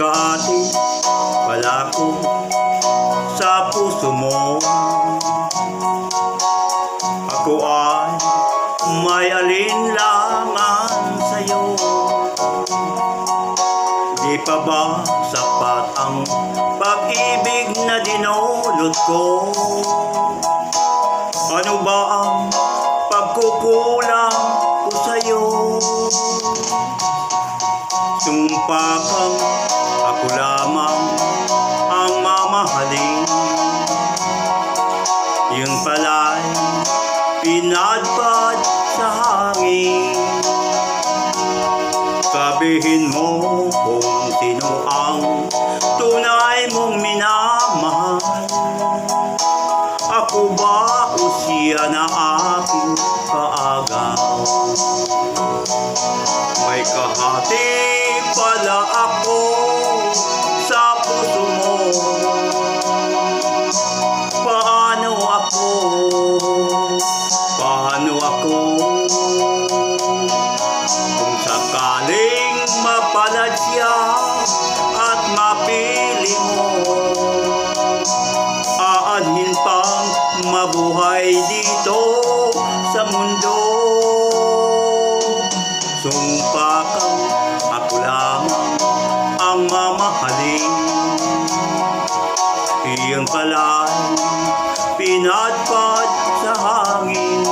kahati wala ko sa puso mo. Ako ay may alinlangan sa'yo. Di pa ba sapat ang pag-ibig na dinulot ko? Ano ba ang pagkukulang ko sa'yo? Sumpa kang ako lamang ang mamahalin. Yun pala'y pinadpad sa hangin. Sabihin mo kung sino ang tunay mong minamahal. Ako ba o siya na aking kaagaw? May kahati pala ako sa puso mo. Paano ako? Paano ako? Kung sakaling mapalad siya at mapili mo, aanhin pang mabuhay dito sa mundo. Sumpa kang ako lamang ang mamahalin. Iyon pala'y pinadpad sa hangin.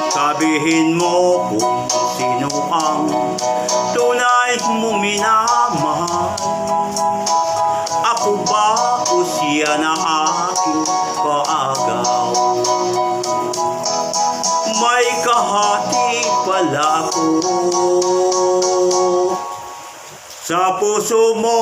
Sabihin mo kung sino ang tunay mong minamahal. Ako ba o siya na aking kaagaw? May kahati pala ako sa puso mo.